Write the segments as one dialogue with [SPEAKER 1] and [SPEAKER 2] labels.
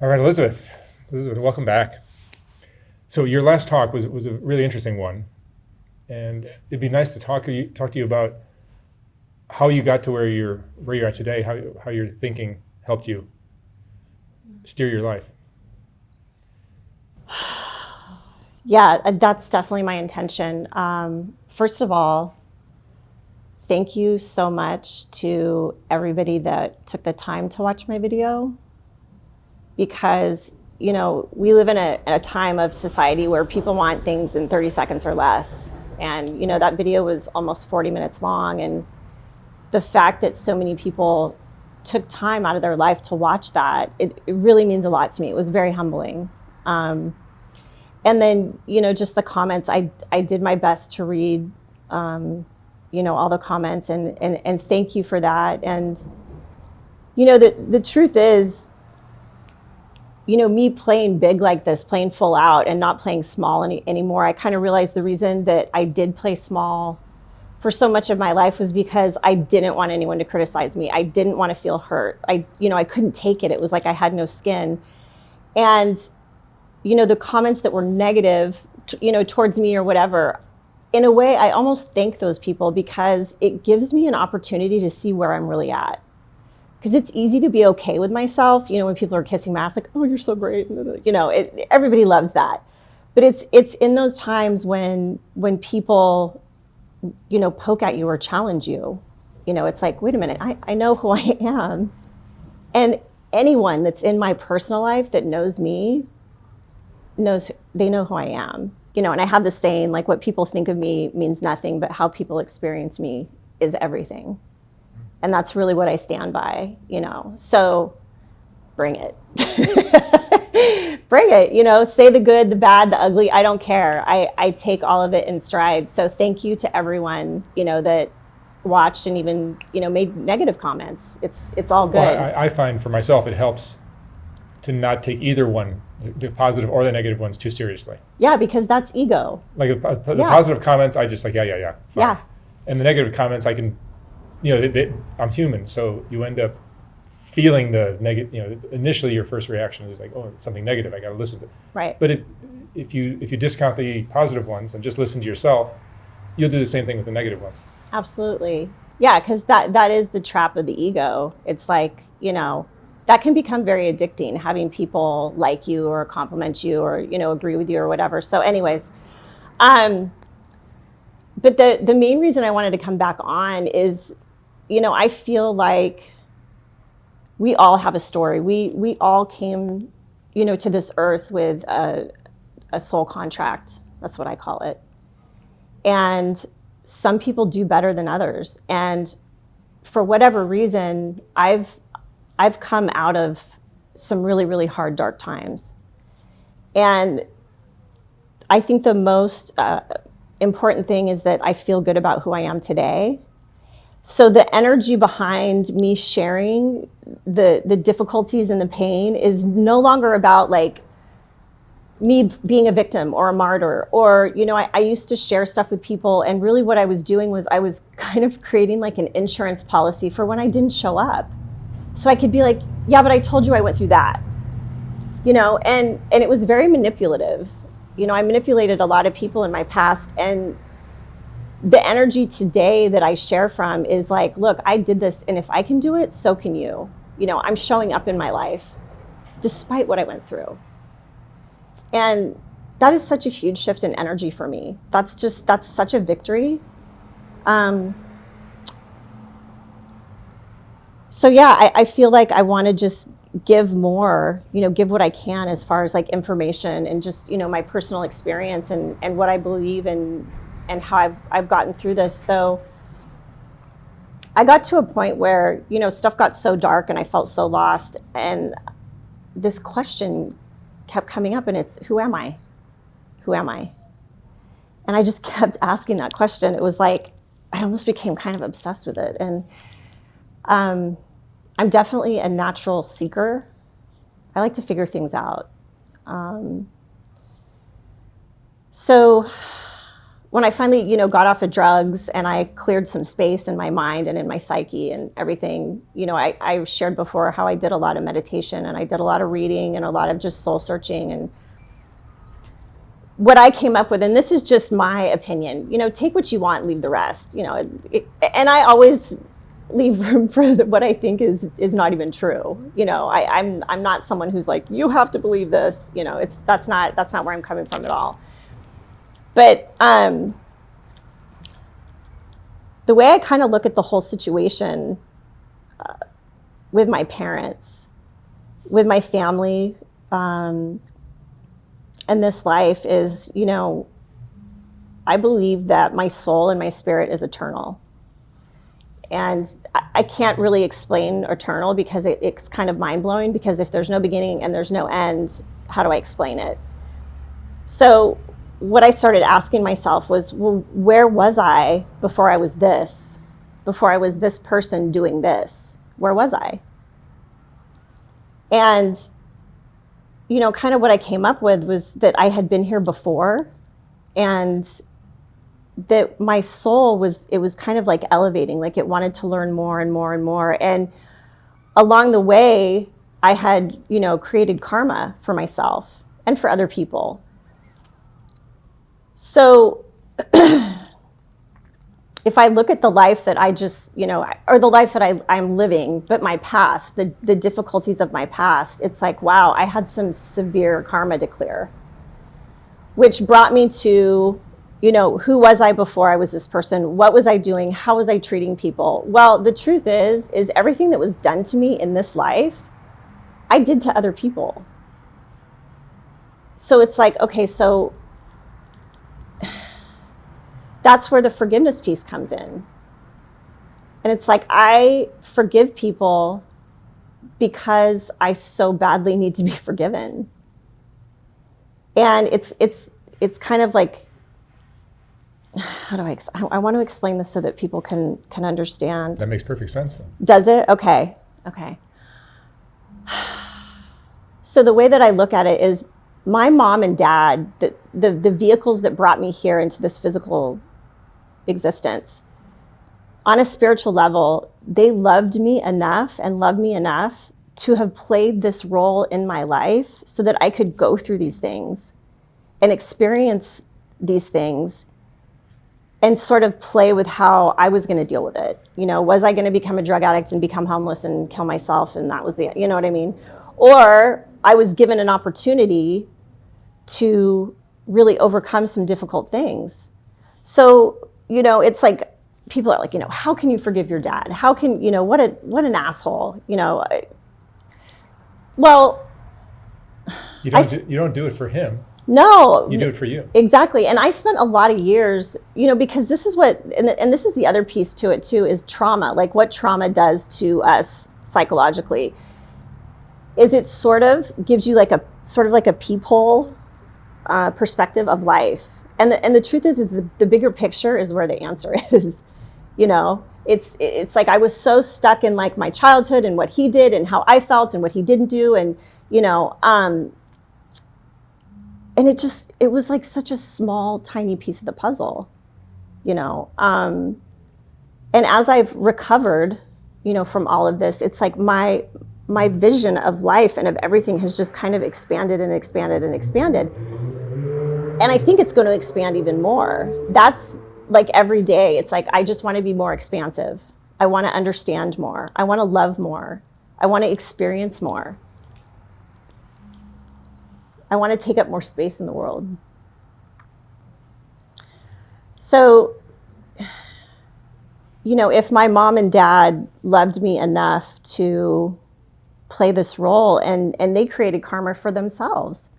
[SPEAKER 1] All right, Elizabeth. Elizabeth, welcome back. So your last talk was a really interesting one, and it'd be nice to talk to you about how you got to where you're at today, how your thinking helped you steer your life.
[SPEAKER 2] Yeah, that's definitely my intention. First of all, thank you so much to everybody that took the time to watch my video, because we live in a time of society where people want things in 30 seconds or less. And that video was almost 40 minutes long, and the fact that so many people took time out of their life to watch that, it really means a lot to me. It was very humbling. And then, just the comments, I did my best to read, all the comments, and thank you for that. And, the truth is, me playing big like this, playing full out and not playing small anymore, I kind of realized the reason that I did play small for so much of my life was because I didn't want anyone to criticize me. I didn't want to feel hurt. I couldn't take it. It was like I had no skin. And, the comments that were negative, towards me or whatever, in a way, I almost thank those people, because it gives me an opportunity to see where I'm really at. Because it's easy to be okay with myself, when people are kissing my ass, like, oh, you're so great. Everybody loves that. But it's in those times when people, poke at you or challenge you, it's like, wait a minute, I know who I am. And anyone that's in my personal life that knows me, they know who I am. And I have this saying, like, what people think of me means nothing, but how people experience me is everything. And that's really what I stand by, So bring it. Bring it, say the good, the bad, the ugly, I don't care. I take all of it in stride. So thank you to everyone, that watched and even, made negative comments. It's all good.
[SPEAKER 1] Well, I find for myself it helps to not take either one, the positive or the negative ones, too seriously.
[SPEAKER 2] Yeah, because that's ego.
[SPEAKER 1] Like the positive comments, I just like, yeah. Fine.
[SPEAKER 2] Yeah.
[SPEAKER 1] And the negative comments, I can, I'm human, so you end up feeling the negative. Initially your first reaction is like, oh, it's something negative, I got to listen to.
[SPEAKER 2] Right.
[SPEAKER 1] But if you discount the positive ones and just listen to yourself, you'll do the same thing with the negative ones.
[SPEAKER 2] Absolutely. Yeah, because that is the trap of the ego. It's like, that can become very addicting, having people like you or compliment you or, agree with you or whatever. So anyways, but the main reason I wanted to come back on is, I feel like we all have a story. We all came, to this earth with a soul contract. That's what I call it. And some people do better than others. And for whatever reason, I've come out of some really, really hard, dark times. And I think the most important thing is that I feel good about who I am today. So the energy behind me sharing the difficulties and the pain is no longer about like me being a victim or a martyr, or, I used to share stuff with people, and really what I was doing was I was kind of creating like an insurance policy for when I didn't show up. So I could be like, yeah, but I told you I went through that, and it was very manipulative. I manipulated a lot of people in my past, and the energy today that I share from is like, look, I did this, and if I can do it, so can you. I'm showing up in my life despite what I went through. And that is such a huge shift in energy for me. That's such a victory. So yeah, I feel like I want to just give more, give what I can as far as like information and just, my personal experience and what I believe in and how I've gotten through this. So I got to a point where, stuff got so dark and I felt so lost. And this question kept coming up, and it's, who am I? Who am I? And I just kept asking that question. It was like, I almost became kind of obsessed with it. And I'm definitely a natural seeker. I like to figure things out. So when I finally, got off of drugs and I cleared some space in my mind and in my psyche and everything, I shared before how I did a lot of meditation and I did a lot of reading and a lot of just soul searching. And what I came up with, and this is just my opinion, take what you want, leave the rest, and I always leave room for what I think is not even true. I'm not someone who's like, you have to believe this, that's not where I'm coming from at all. But the way I kind of look at the whole situation with my parents, with my family, and this life is, I believe that my soul and my spirit is eternal. And I can't really explain eternal because it's kind of mind-blowing, because if there's no beginning and there's no end, how do I explain it? So what I started asking myself was, well, where was I before I was this? Before I was this person doing this? Where was I? And, kind of what I came up with was that I had been here before, and that my soul was kind of like elevating, like it wanted to learn more and more and more. And along the way, I had, created karma for myself and for other people. So if I look at the life that I just, or the life that I'm living, but my past, the difficulties of my past, it's like, wow, I had some severe karma to clear, which brought me to, who was I before I was this person? What was I doing? How was I treating people? Well, the truth is everything that was done to me in this life, I did to other people. So it's like, okay, so that's where the forgiveness piece comes in. And it's like, I forgive people because I so badly need to be forgiven. And it's kind of like, how do I want to explain this so that people can understand.
[SPEAKER 1] That makes perfect sense then.
[SPEAKER 2] Does it? Okay. So the way that I look at it is, my mom and dad, the vehicles that brought me here into this physical existence, on a spiritual level, they loved me enough and loved me enough to have played this role in my life so that I could go through these things and experience these things and sort of play with how I was going to deal with it. Was I going to become a drug addict and become homeless and kill myself? And that was you know what I mean? Or I was given an opportunity to really overcome some difficult things. So, it's like, people are like, how can you forgive your dad? How can, what an asshole, Well,
[SPEAKER 1] you don't do it for him.
[SPEAKER 2] No.
[SPEAKER 1] You do it for you.
[SPEAKER 2] Exactly. And I spent a lot of years, because this is what, and this is the other piece to it too, is trauma. Like what trauma does to us psychologically is it sort of gives you like a peephole perspective of life. And the truth is the bigger picture is where the answer is. It's like I was so stuck in like my childhood and what he did and how I felt and what he didn't do, and and it was like such a small, tiny piece of the puzzle, and as I've recovered, from all of this, it's like my vision of life and of everything has just kind of expanded and expanded and expanded. And I think it's going to expand even more. That's like every day. It's like, I just want to be more expansive. I want to understand more. I want to love more. I want to experience more. I want to take up more space in the world. So, if my mom and dad loved me enough to play this role and they created karma for themselves,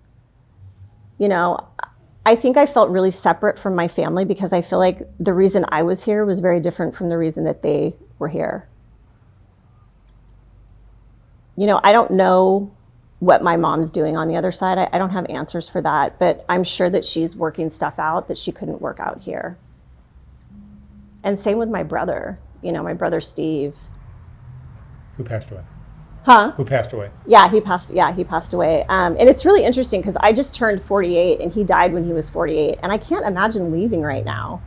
[SPEAKER 2] I think I felt really separate from my family because I feel like the reason I was here was very different from the reason that they were here. I don't know what my mom's doing on the other side. I don't have answers for that, but I'm sure that she's working stuff out that she couldn't work out here. And same with my brother, my brother Steve.
[SPEAKER 1] Who passed away?
[SPEAKER 2] Huh?
[SPEAKER 1] Who passed away?
[SPEAKER 2] Yeah, he passed. Yeah, he passed away. And it's really interesting because I just turned 48, and he died when he was 48, and I can't imagine leaving right now.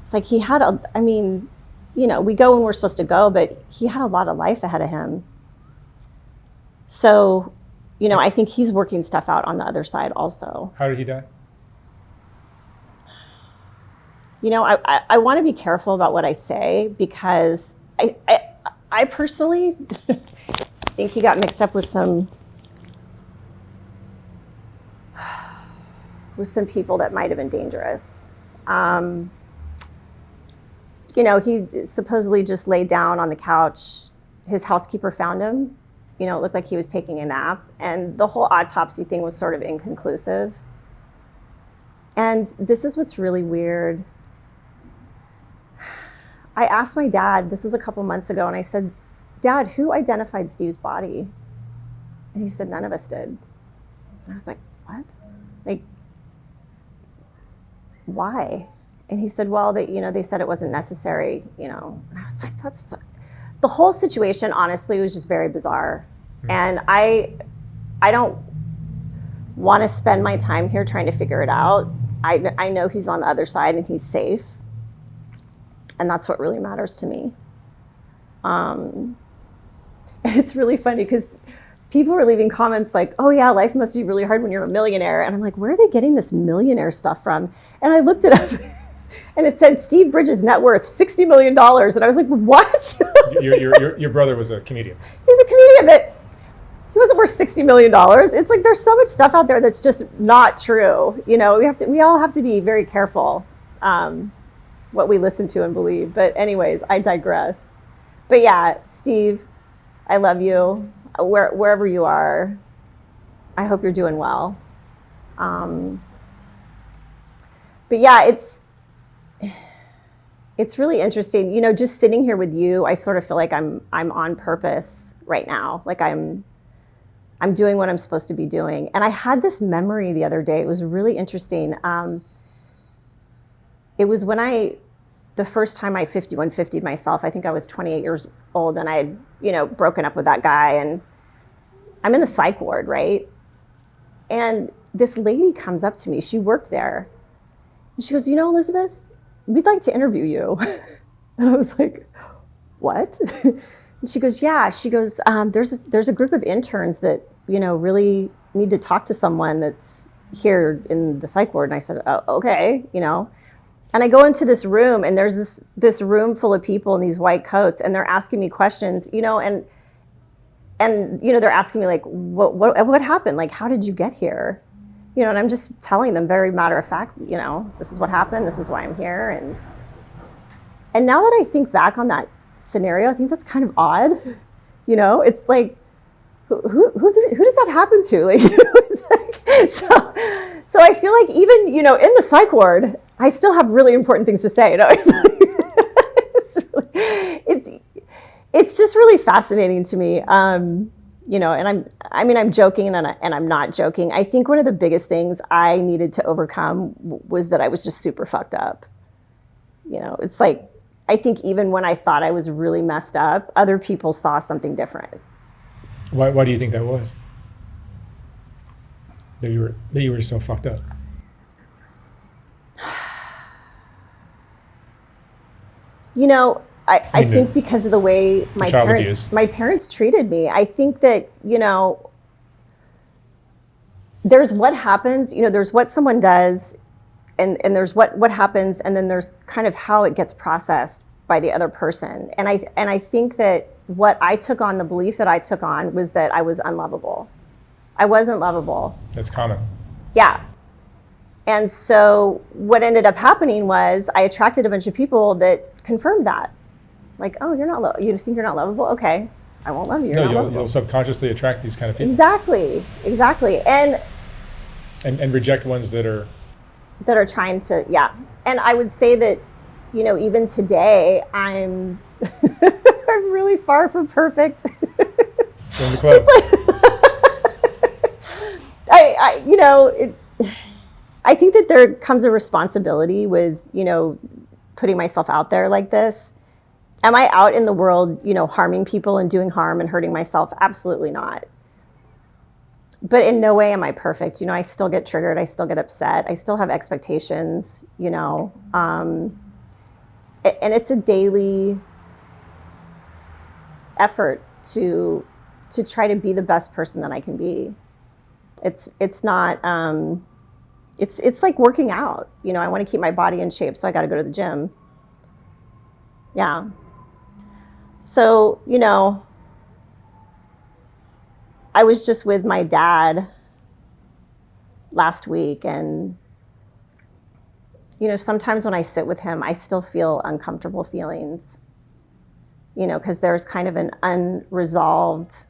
[SPEAKER 2] It's like he had a. I mean, we go when we're supposed to go, but he had a lot of life ahead of him. So, I think he's working stuff out on the other side also.
[SPEAKER 1] How did he die?
[SPEAKER 2] I want to be careful about what I say because I personally think he got mixed up with some people that might have been dangerous. He supposedly just laid down on the couch. His housekeeper found him. It looked like he was taking a nap, and the whole autopsy thing was sort of inconclusive. And this is what's really weird. I asked my dad, this was a couple months ago, and I said, Dad, who identified Steve's body? And he said, none of us did. And I was like, what? Like, why? And he said, well, they said it wasn't necessary, And I was like, the whole situation, honestly, was just very bizarre. And I don't want to spend my time here trying to figure it out. I know he's on the other side and he's safe. And that's what really matters to me. It's really funny because people are leaving comments like, oh yeah, life must be really hard when you're a millionaire. And I'm like, where are they getting this millionaire stuff from? And I looked it up and it said Steve Bridges' net worth, $60 million. And I was like, what?
[SPEAKER 1] Your brother was a comedian.
[SPEAKER 2] He's a comedian, but he wasn't worth $60 million. It's like, there's so much stuff out there that's just not true. We all have to be very careful what we listen to and believe. But anyways, I digress. But yeah, Steve, I love you. Wherever you are, I hope you're doing well. But yeah, it's really interesting. Just sitting here with you, I sort of feel like I'm on purpose right now. Like I'm doing what I'm supposed to be doing. And I had this memory the other day. It was really interesting. It was when the first time I 5150'd myself, I think I was 28 years old, and I had, broken up with that guy, and I'm in the psych ward, right? And this lady comes up to me. She worked there. And she goes, Elizabeth, we'd like to interview you. And I was like, what? And she goes, yeah. She goes, there's a group of interns that, really need to talk to someone that's here in the psych ward. And I said, oh, okay, And I go into this room, and there's this room full of people in these white coats, and they're asking me questions, and they're asking me like, what happened? Like, how did you get here? And I'm just telling them very matter of fact, this is what happened. This is why I'm here. And now that I think back on that scenario, I think that's kind of odd. It's like, who does that happen to? Like, so I feel like even, in the psych ward, I still have really important things to say. It's just really fascinating to me. And I'm joking and I'm not joking. I think one of the biggest things I needed to overcome was that I was just super fucked up. It's like, I think even when I thought I was really messed up, other people saw something different.
[SPEAKER 1] Why do you think that was? That you were so fucked up?
[SPEAKER 2] I think because of the way my parents treated me. I think that, there's what happens, there's what someone does, and there's what happens, and then there's kind of how it gets processed by the other person. And I think that what I took on, the belief that I took on, was that I was unlovable. I wasn't lovable. That's common. Yeah. And so what ended up happening was I attracted a bunch of people that confirmed that. Like, oh, you think you're not lovable? Okay, I won't love you. You'll subconsciously attract these kind of people. Exactly. And reject ones that are trying to, yeah. And I would say that, even today, I'm I'm really far from perfect. In the club. I think that there comes a responsibility with, putting myself out there like this. Am I out in the world, harming people and doing harm and hurting myself? Absolutely not. But in no way am I perfect. I still get triggered. I still get upset. I still have expectations, and it's a daily effort to try to be the best person that I can be. It's not, it's like working out. I want to keep my body in shape, so I got to go to the gym. Yeah. So, I was just with my dad last week, and, sometimes when I sit with him, I still feel uncomfortable feelings, because there's kind of an unresolved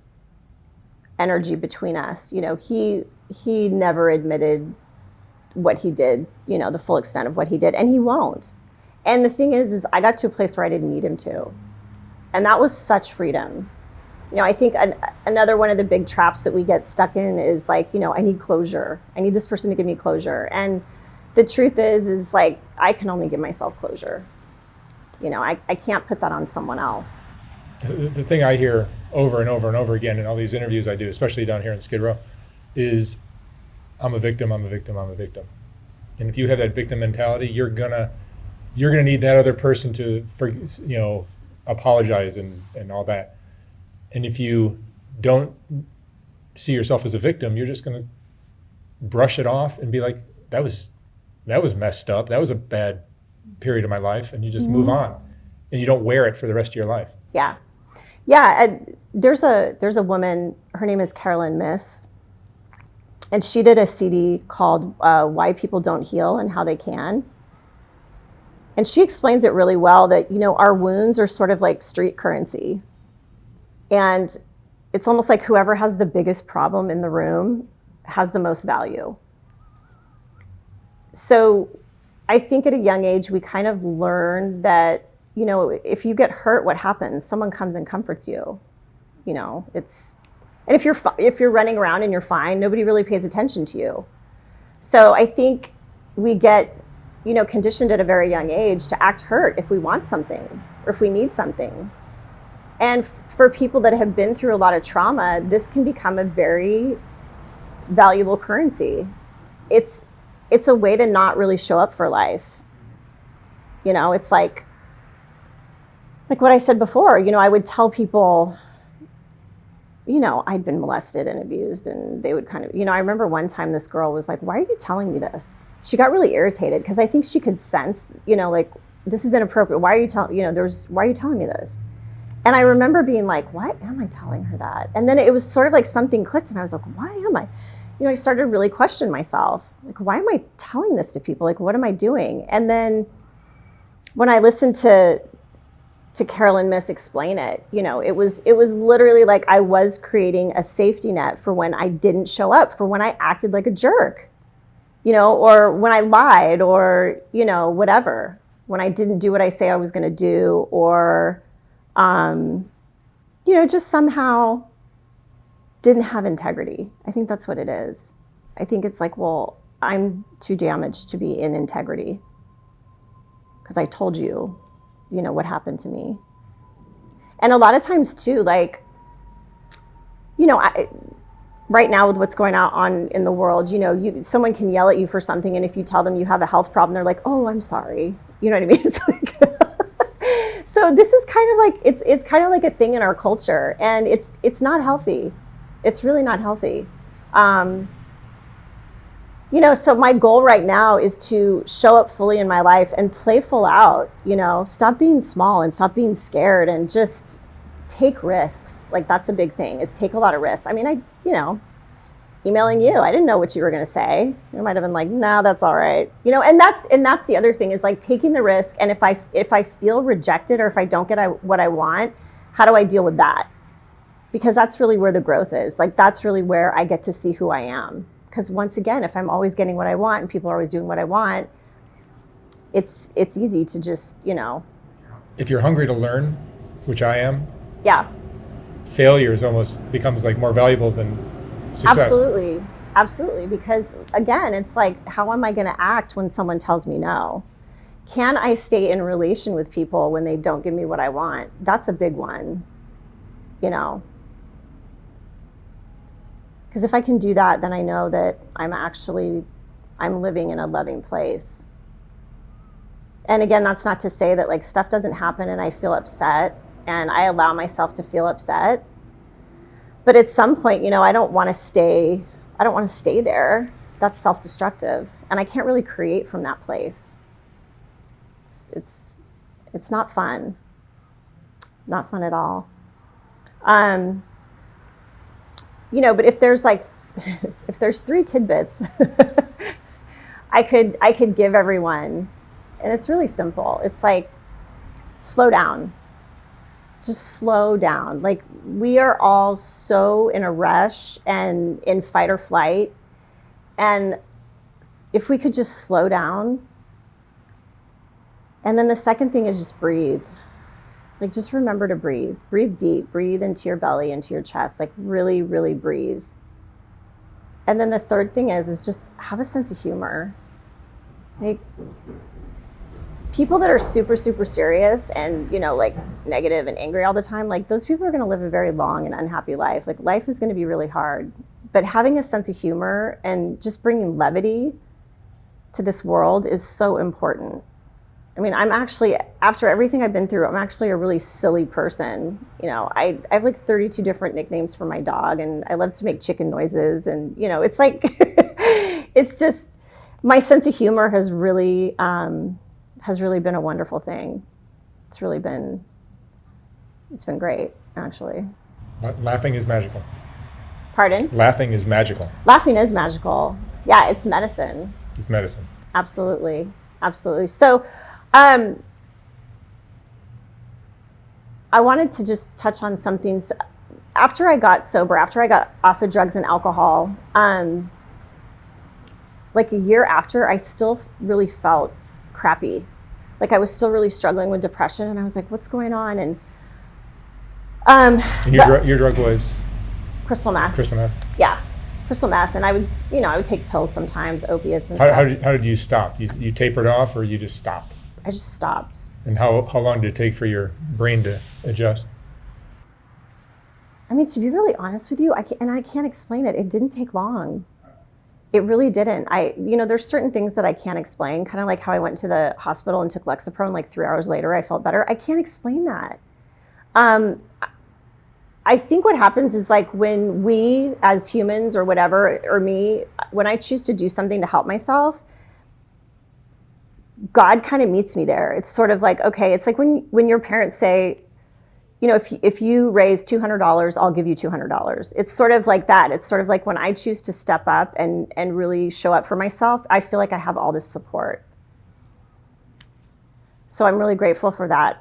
[SPEAKER 2] energy between us. He never admitted what he did, the full extent of what he did, and he won't. And the thing is I got to a place where I didn't need him to. And that was such freedom. I think another one of the big traps that we get stuck in is like, I need closure. I need this person to give me closure. And the truth is like, I can only give myself closure. I can't put that on someone else.
[SPEAKER 1] The thing I hear over and over and over again in all these interviews I do, especially down here in Skid Row, is I'm a victim, I'm a victim, I'm a victim. And if you have that victim mentality, you're gonna need that other person to, apologize and all that. And if you don't see yourself as a victim, you're just gonna brush it off and be like, that was messed up. That was a bad period of my life, and you just move on, and you don't wear it for the rest of your life.
[SPEAKER 2] Yeah, yeah. There's a woman. Her name is Carolyn Miss, and she did a CD called "Why People Don't Heal and How They Can." And she explains it really well that, our wounds are sort of like street currency. And it's almost like whoever has the biggest problem in the room has the most value. So I think at a young age, we kind of learn that, if you get hurt, what happens? Someone comes and comforts you. And if you're running around and you're fine, nobody really pays attention to you. So I think we get, conditioned at a very young age to act hurt if we want something or if we need something. And for people that have been through a lot of trauma, this can become a very valuable currency. It's a way to not really show up for life. It's like what I said before, I would tell people, I'd been molested and abused, and they would kind of, I remember one time this girl was like, why are you telling me this? She got really irritated because I think she could sense, like, this is inappropriate. Why are you telling me this? And I remember being like, why am I telling her that? And then it was sort of like something clicked, and I was like, why am I? I started to really question myself. Like, why am I telling this to people? Like, what am I doing? And then when I listened to Carolyn Miss explain it, it was literally like I was creating a safety net for when I didn't show up, for when I acted like a jerk, or when I lied, or, whatever, when I didn't do what I say I was going to do, or, just somehow didn't have integrity. I think that's what it is. I think it's like, well, I'm too damaged to be in integrity because I told you, what happened to me. And a lot of times too, like, right now with what's going on in the world, someone can yell at you for something, and if you tell them you have a health problem, they're like, oh, I'm sorry. You know what I mean? It's like, so this is kind of like, it's kind of like a thing in our culture, and it's not healthy. It's really not healthy. So my goal right now is to show up fully in my life and play full out, stop being small and stop being scared and just take risks. Like, that's a big thing, is take a lot of risks. I mean, emailing you, I didn't know what you were going to say. You might have been like, no, that's all right. And that's the other thing, is like taking the risk. And if I feel rejected, or if I don't get what I want, how do I deal with that? Because that's really where the growth is. Like, that's really where I get to see who I am. Because once again, if I'm always getting what I want and people are always doing what I want, it's easy to just,
[SPEAKER 1] If you're hungry to learn, which I am,
[SPEAKER 2] yeah,
[SPEAKER 1] failure almost becomes like more valuable than success.
[SPEAKER 2] Absolutely. Because again, it's like, how am I going to act when someone tells me no? Can I stay in relation with people when they don't give me what I want? That's a big one, you know. Because if I can do that, then I know that I'm living in a loving place. And again, that's not to say that like stuff doesn't happen and I feel upset and I allow myself to feel upset. But at some point, you know, I don't want to stay there. That's self-destructive. And I can't really create from that place. It's not fun. Not fun at all. You know, but if there's three tidbits I could give everyone, and it's really simple. It's like, slow down. Just slow down. Like, we are all so in a rush and in fight or flight. And if we could just slow down. And then the second thing is just breathe. Like, just remember to breathe. Breathe deep. Breathe into your belly, into your chest. Like, really, really breathe. And then the third thing is just have a sense of humor. Like, people that are super, super serious and, you know, like negative and angry all the time, like, those people are going to live a very long and unhappy life. Like, life is going to be really hard. But having a sense of humor and just bringing levity to this world is so important. I mean, I'm actually, after everything I've been through, I'm actually a really silly person. You know, I have like 32 different nicknames for my dog, and I love to make chicken noises. And, you know, it's like, it's just, my sense of humor has really been a wonderful thing. It's been great, actually.
[SPEAKER 1] Laughing is magical.
[SPEAKER 2] Pardon?
[SPEAKER 1] Laughing is magical.
[SPEAKER 2] Laughing is magical. Yeah, it's medicine.
[SPEAKER 1] It's medicine.
[SPEAKER 2] Absolutely. Absolutely. So, I wanted to just touch on something. So after I got sober, after I got off of drugs and alcohol, like a year after, I still really felt crappy. Like, I was still really struggling with depression, and I was like, what's going on? And
[SPEAKER 1] your drug was?
[SPEAKER 2] Crystal meth.
[SPEAKER 1] Crystal meth?
[SPEAKER 2] Yeah, crystal meth. And I would take pills sometimes, opiates and stuff.
[SPEAKER 1] How did you stop? You tapered off, or you just stopped?
[SPEAKER 2] I just stopped.
[SPEAKER 1] And how long did it take for your brain to adjust?
[SPEAKER 2] I mean, to be really honest with you, I can't explain it. It didn't take long. It really didn't. There's certain things that I can't explain, kind of like how I went to the hospital and took Lexapro, and like 3 hours later, I felt better. I can't explain that. I think what happens is, like, when we as humans or whatever, or me, when I choose to do something to help myself, God kind of meets me there. It's sort of like, okay, it's like when your parents say, you know, if you raise $200, I'll give you $200. It's sort of like that. It's sort of like when I choose to step up and really show up for myself, I feel like I have all this support. So I'm really grateful for that.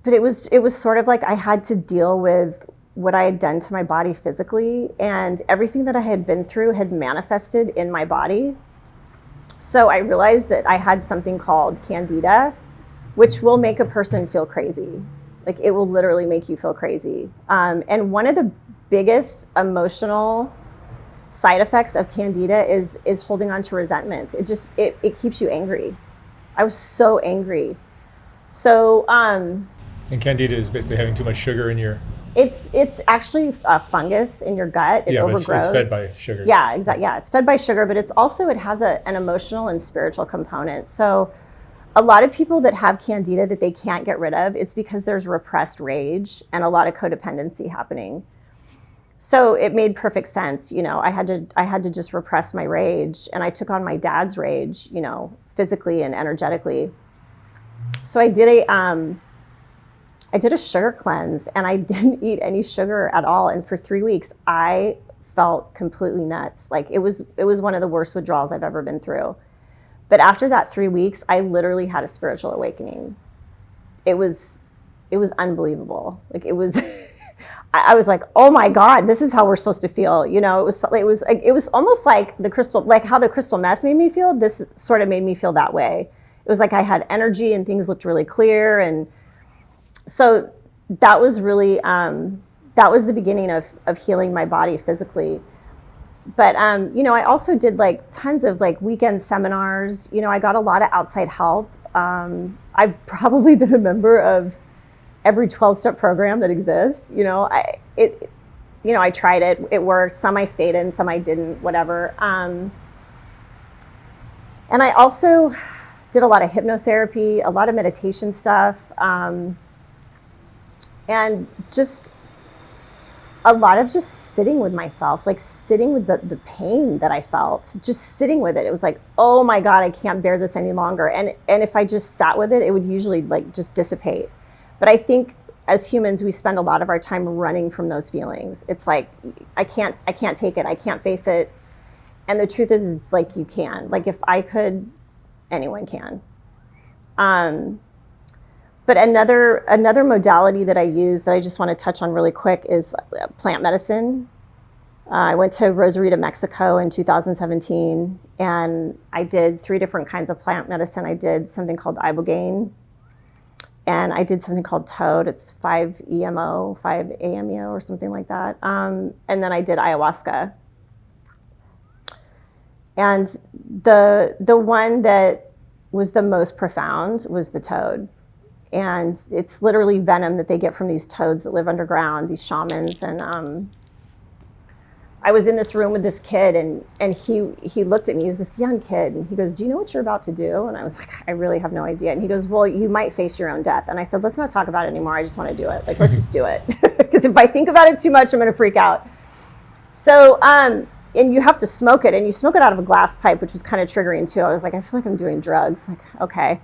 [SPEAKER 2] But it was sort of like I had to deal with what I had done to my body physically, and everything that I had been through had manifested in my body. So I realized that I had something called Candida, which will make a person feel crazy. Like, it will literally make you feel crazy. And one of the biggest emotional side effects of Candida is holding on to resentments. It keeps you angry. I was so angry. So, and
[SPEAKER 1] Candida is basically having too much sugar in your...
[SPEAKER 2] It's actually a fungus in your gut. It overgrows.
[SPEAKER 1] It's fed by sugar.
[SPEAKER 2] Yeah, exactly. Yeah, it's fed by sugar, but it has an emotional and spiritual component. So a lot of people that have Candida that they can't get rid of, it's because there's repressed rage and a lot of codependency happening. So it made perfect sense. You know, I had to just repress my rage, and I took on my dad's rage, you know, physically and energetically. So I did a sugar cleanse, and I didn't eat any sugar at all. And for 3 weeks, I felt completely nuts. Like, it was one of the worst withdrawals I've ever been through. But after that 3 weeks, I literally had a spiritual awakening. It was unbelievable. Like, it was, I was like, oh my God, this is how we're supposed to feel. You know, it was almost like how the crystal meth made me feel. This sort of made me feel that way. It was like I had energy and things looked really clear. And so that was really, that was the beginning of healing my body physically. I also did like tons of like weekend seminars. I got a lot of outside help. I've probably been a member of every 12-step program that exists. I tried it. It worked. Some I stayed in, some I didn't, whatever. And I also did a lot of hypnotherapy, a lot of meditation stuff, and just a lot of just sitting with myself, like sitting with the pain that I felt, just sitting with it. It was like, oh my God, I can't bear this any longer. And if I just sat with it, it would usually like just dissipate. But I think as humans, we spend a lot of our time running from those feelings. It's like, I can't take it. I can't face it. And the truth is like, you can. Like if I could, anyone can. But another modality that I use that I just want to touch on really quick is plant medicine. I went to Rosarito, Mexico in 2017, and I did 3 different kinds of plant medicine. I did something called ibogaine, and I did something called toad. It's 5-EMO, 5-AMEO or something like that. And then I did ayahuasca. And the one that was the most profound was the toad. And it's literally venom that they get from these toads that live underground, these shamans. And I was in this room with this kid, and he looked at me. He was this young kid, and he goes, "Do you know what you're about to do?" And I was like, "I really have no idea." And he goes, "Well, you might face your own death." And I said, "Let's not talk about it anymore. I just want to do it. Like, let's just do it." Because if I think about it too much, I'm going to freak out. So, and you have to smoke it, and you smoke it out of a glass pipe, which was kind of triggering too. I was like, I feel like I'm doing drugs. Like, okay.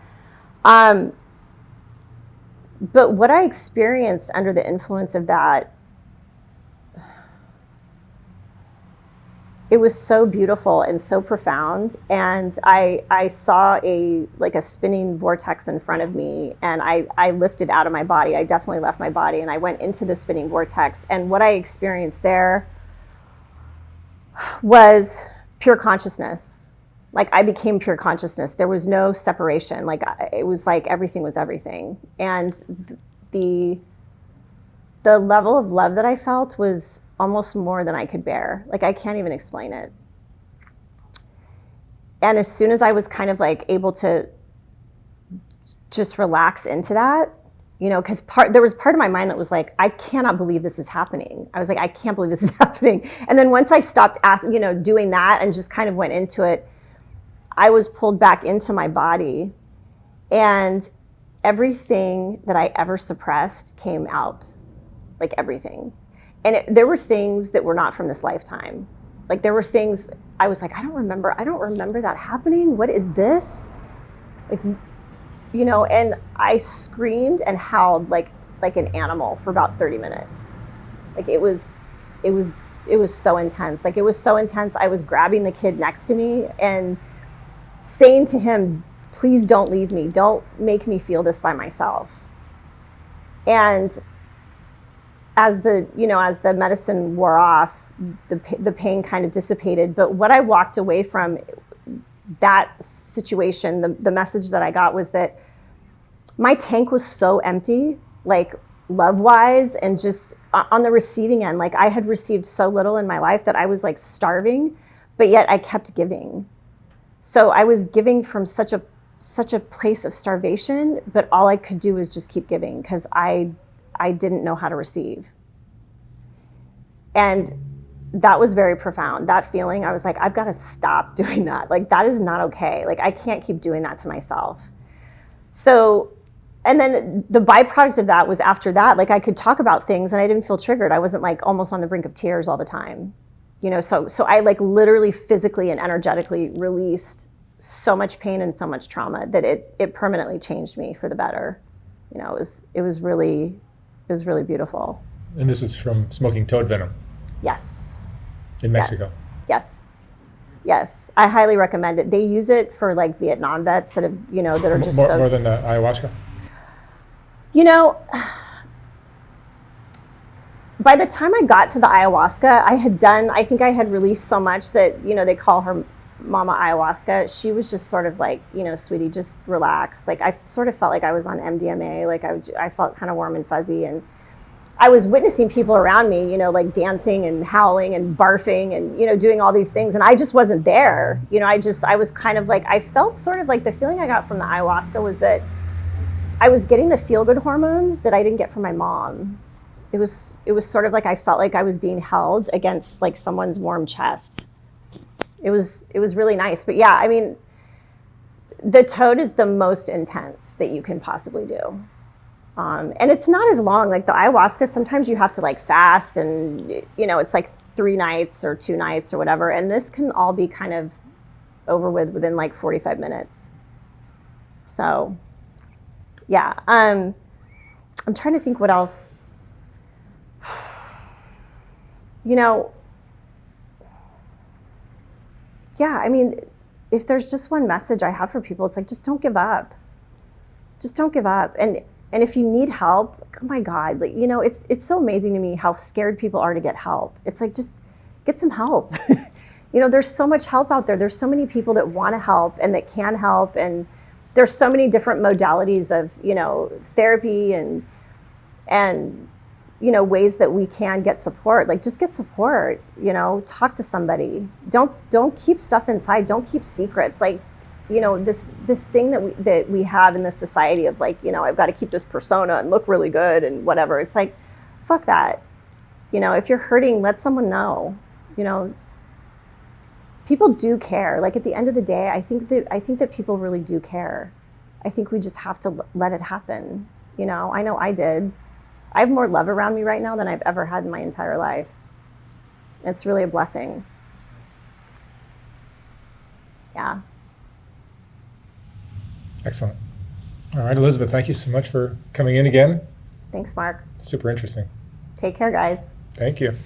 [SPEAKER 2] But what I experienced under the influence of that, it was so beautiful and so profound. And I saw a spinning vortex in front of me, and I lifted out of my body. I definitely left my body, and I went into the spinning vortex. And what I experienced there was pure consciousness. Like I became pure consciousness. There was no separation. Like it was like everything was everything. And the level of love that I felt was almost more than I could bear. Like I can't even explain it. And as soon as I was kind of like able to just relax into that, because there was part of my mind that was like, I cannot believe this is happening. I was like, I can't believe this is happening. And then once I stopped asking, doing that and just kind of went into it, I was pulled back into my body, and everything that I ever suppressed came out, like everything. And there were things that were not from this lifetime. Like there were things I was like, I don't remember that happening. What is this? Like, and I screamed and howled like an animal for about 30 minutes. Like it was so intense. Like it was so intense. I was grabbing the kid next to me and saying to him, "Please don't leave me. Don't make me feel this by myself." And as the medicine wore off, the pain kind of dissipated. But what I walked away from that situation, the message that I got was that my tank was so empty, like love-wise, and just on the receiving end. Like I had received so little in my life that I was like starving, but yet I kept giving. So I was giving from such a place of starvation, but all I could do was just keep giving because I didn't know how to receive. And that was very profound. That feeling, I was like, I've got to stop doing that. Like that is not okay. Like I can't keep doing that to myself. So, and then the byproduct of that was after that, like I could talk about things and I didn't feel triggered. I wasn't like almost on the brink of tears all the time. So I like literally physically and energetically released so much pain and so much trauma that it permanently changed me for the better. It was really beautiful.
[SPEAKER 1] And this is from smoking toad venom?
[SPEAKER 2] Yes.
[SPEAKER 1] In Mexico?
[SPEAKER 2] Yes. I highly recommend it. They use it for like Vietnam vets that have, that are just
[SPEAKER 1] more than the ayahuasca?
[SPEAKER 2] By the time I got to the ayahuasca, I think I had released so much that, they call her Mama Ayahuasca. She was just sort of like, sweetie, just relax. Like I sort of felt like I was on MDMA. Like I felt kind of warm and fuzzy. And I was witnessing people around me, like dancing and howling and barfing and, doing all these things. And I just wasn't there. I was kind of like, I felt sort of like the feeling I got from the ayahuasca was that I was getting the feel-good hormones that I didn't get from my mom. It was sort of like I felt like I was being held against like someone's warm chest. It was really nice. But yeah, I mean, the toad is the most intense that you can possibly do. And it's not as long. Like the ayahuasca, sometimes you have to like fast and, it's like 3 nights or 2 nights or whatever. And this can all be kind of over within like 45 minutes. So yeah, I'm trying to think what else. Yeah, I mean, if there's just one message I have for people, it's like, just don't give up. Just don't give up. And if you need help, like, oh my God, like, it's so amazing to me how scared people are to get help. It's like, just get some help. There's so much help out there. There's so many people that want to help and that can help. And there's so many different modalities of, therapy and ways that we can get support. Like, just get support, talk to somebody. Don't keep stuff inside. Don't keep secrets. Like, this thing that we have in this society of like, I've got to keep this persona and look really good and whatever. It's like, fuck that. If you're hurting, let someone know. People do care. Like, at the end of the day, I think that people really do care. I think we just have to let it happen. I know I did. I have more love around me right now than I've ever had in my entire life. It's really a blessing. Yeah.
[SPEAKER 1] Excellent. All right, Elizabeth, thank you so much for coming in again.
[SPEAKER 2] Thanks, Mark.
[SPEAKER 1] Super interesting.
[SPEAKER 2] Take care, guys.
[SPEAKER 1] Thank you.